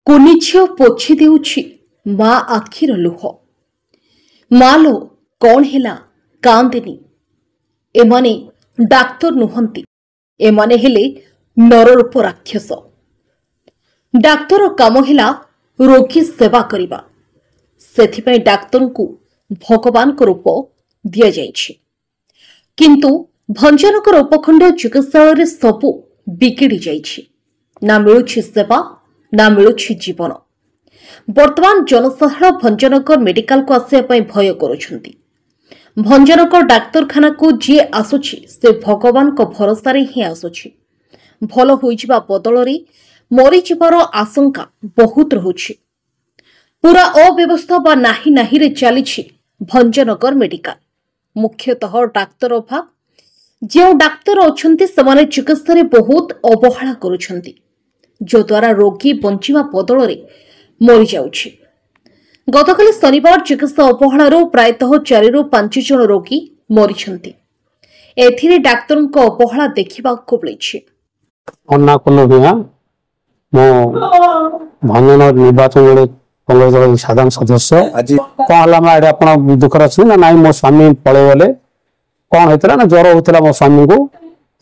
କୁନି ଝିଅ ପୋଛି ଦେଉଛି ମା ଆଖିର ଲୁହ। ମା ଲୋ କଣ ହେଲା କାନ୍ଦେନି। ଏମାନେ ଡାକ୍ତର ନୁହନ୍ତି, ଏମାନେ ହେଲେ ନରରୂପ ରାକ୍ଷସ। ଡାକ୍ତର କାମ ହେଲା ରୋଗୀ ସେବା କରିବା। ସେଥିପାଇଁ ଡାକ୍ତରଙ୍କୁ ଭଗବାନଙ୍କ ରୂପ ଦିଆଯାଇଛି। କିନ୍ତୁ ଭଞ୍ଜନଗର ଉପଖଣ୍ଡ ଚିକିତ୍ସାଳୟରେ ସବୁ ବିଗିଡ଼ି ଯାଇଛି। ନା ମିଳୁଛି ସେବା, ନା ମିଳୁଛି ଜୀବନ। ବର୍ତ୍ତମାନ ଜନସାଧାରଣ ଭଞ୍ଜନଗର ମେଡିକାଲକୁ ଆସିବା ପାଇଁ ଭୟ କରୁଛନ୍ତି। ଭଞ୍ଜନଗର ଡାକ୍ତରଖାନାକୁ ଯିଏ ଆସୁଛି ସେ ଭଗବାନଙ୍କ ଭରସାରେ ହିଁ ଆସୁଛି। ଭଲ ହୋଇଯିବା ବଦଳରେ ମରିଯିବାର ଆଶଙ୍କା ବହୁତ ରହୁଛି। ପୁରା ଅବ୍ୟବସ୍ଥା ବା ନାହିଁ ନାହିଁରେ ଚାଲିଛି ଭଞ୍ଜନଗର ମେଡିକାଲ। ମୁଖ୍ୟତଃ ଡାକ୍ତର ଅଭାବ। ଯେଉଁ ଡାକ୍ତର ଅଛନ୍ତି ସେମାନେ ଚିକିତ୍ସାରେ ବହୁତ ଅବହେଳା କରୁଛନ୍ତି, ଯଦ୍ୱାରା ରୋଗୀ ବଞ୍ଚିବା ବଦଳରେ ମରିଯାଉଛି। ଗତକାଲି ଶନିବାର ଚିକିତ୍ସା ଅବହେଳାରୁ ପ୍ରାୟତଃ 4 ରୁ 5 ଜଣ ରୋଗୀ ମରିଛନ୍ତି। ଏଥିରେ ଡାକ୍ତରଙ୍କ ଅବହେଳା ଦେଖିବାକୁ ମିଳିଛି। ଭଞ୍ଜନଗର ନିର୍ବାଚନ କଂଗ୍ରେସ ଦଳ ସାଧାରଣ ସଦସ୍ୟ। ଆଜି କଣ ହେଲା ମା ଏଠି ଆପଣ ଦୁଃଖରେ ଅଛି ନା ନାଇଁ? ମୋ ସ୍ୱାମୀ ପଳେଇ ଗଲେ। କଣ ହେଇଥିଲା ନା ଜ୍ୱର ହଉଥିଲା ମୋ ସ୍ୱାମୀଙ୍କୁ।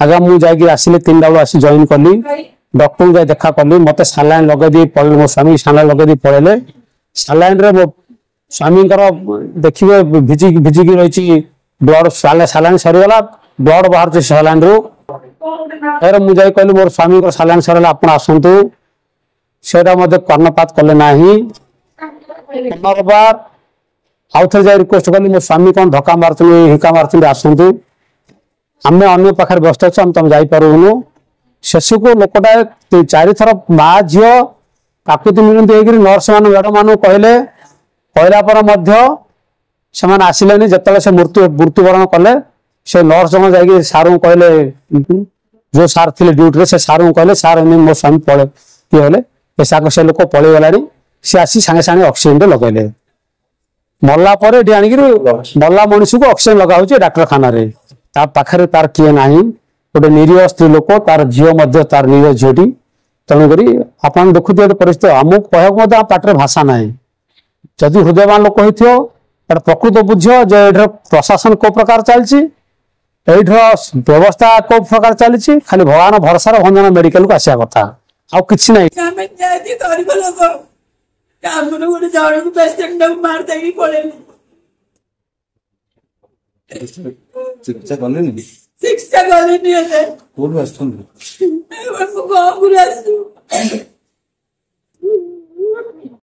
ଆଜ୍ଞା ମୁଁ ଯାଇକି ଆସିଲି 3ଟା ବେଳୁ ଆସି ଜଏନ୍ କଲି। ଡକ୍ଟରଙ୍କୁ ଯାଇ ଦେଖା କଲି। ମତେ ସାଲାଇନ୍ ଲଗେଇ ଦେଇ ପଳେଇଲେ, ମୋ ସ୍ୱାମୀ ସାଲାଇନ୍ ଲଗେଇ ଦେଇ ପଳେଇଲେ। ସାଲାଇନ୍ ରେ ମୋ ସ୍ୱାମୀଙ୍କର ଦେଖିବେ ଭିଜିକି ରହିଛି ବ୍ଲଡ। ସାଲାଇନ୍ ସରିଗଲା, ବ୍ଲଡ ବାହାରୁଛି ସାଲାଇନ୍ ରୁ। ମୁଁ ଯାଇ କହିଲି ମୋର ସ୍ୱାମୀଙ୍କର ସାଲାଇନ୍ ସରିଗଲା, ଆପଣ ଆସନ୍ତୁ। ସେଇଟା ମଧ୍ୟ କର୍ଣ୍ଣପାତ କଲେ ନାହିଁ। ପୁନର୍ବାର ଆଉ ଥରେ ଯାଇ ରିକ୍ୱେଷ୍ଟ କଲି ମୋ ସ୍ୱାମୀ କଣ ଧକ୍କା ମାରୁଛନ୍ତି, ହିକା ମାରୁଛନ୍ତି, ଆସନ୍ତୁ। ଆମେ ଅନ୍ୟ ପାଖରେ ବ୍ୟସ୍ତ ଅଛୁ, ଆମେ ତମେ ଯାଇପାରିବୁନୁ। ଶେଷକୁ ଲୋକଟା 4 ଥର ମା ଝିଅ କାକୁତି ମିନତି ହେଇକରି ନର୍ସ ମାନଙ୍କୁ ମ୍ୟାଡମ ମାନଙ୍କୁ କହିଲା ପରେ ମଧ୍ୟ ସେମାନେ ଆସିଲେନି। ଯେତେବେଳେ ସେ ମୃତ୍ୟୁବରଣ କଲେ ସେ ନର୍ସ ଜଣ ଯାଇକି ସାରଙ୍କୁ କହିଲେ, ଯୋଉ ସାର୍ ଥିଲେ ଡ୍ୟୁଟିରେ ସେ ସାରଙ୍କୁ କହିଲେ ସାର୍ ଏମିତି ମୋ ସ୍ୱାମୀ ଇଏ ହେଲେ। ସେ ଲୋକ ପଳେଇଗଲାଣି। ସେ ଆସି ସାଙ୍ଗେ ସାଙ୍ଗେ ଅକ୍ସିଜେନ ଲଗେଇଲେ। ମଲା ପରେ ଏଠି ଆଣିକିରି ମଲା ମଣିଷକୁ ଅକ୍ସିଜେନ ଲଗା ହଉଛି ଡାକ୍ତରଖାନାରେ। ତା ପାଖରେ ତାର କିଏ ନାହିଁ। ଗୋଟେ ନିରୀହ ସ୍ତ୍ରୀ ଲୋକ, ତାର ଝିଅ ମଧ୍ୟ ତାର ନିରୀହ ଝିଅଟି। ତେଣୁକରି ଆପଣ ଦେଖୁଥିବେ ପରିସ୍ଥିତି। ଆମକୁ କହିବାକୁ ମଧ୍ୟ ପାଟିରେ ଭାଷା ନାହିଁ। ଯଦି ହୃଦୟବାନ ଲୋକ ହେଇଥିବ ଏଟା ପ୍ରକୃତ ବୁଝ ଯେ ଏଇଠିର ପ୍ରଶାସନ କୋଉ ପ୍ରକାର ଚାଲିଛି, ଏଇଠିର ବ୍ୟବସ୍ଥା କୋଉ ପ୍ରକାର ଚାଲିଛି। ଖାଲି ଭଗବାନ ଭରସାରେ ଭଞ୍ଜନଗର ମେଡିକାଲକୁ ଆସିବା କଥା, ଆଉ କିଛି ନାହିଁ। ଗୋଟେ ଜଣକୁ ପେସେଣ୍ଟକୁ ମାରି ଦେଇକି ପଳେଇଲେ। ଚିକିତ୍ସା କଲେନି? ଚିକିତ୍ସା କଲେନି। କୋଉଠୁ ଆସିଛନ୍ତି? ମୁଁ ଗାଁକୁ ଆସିଛୁ।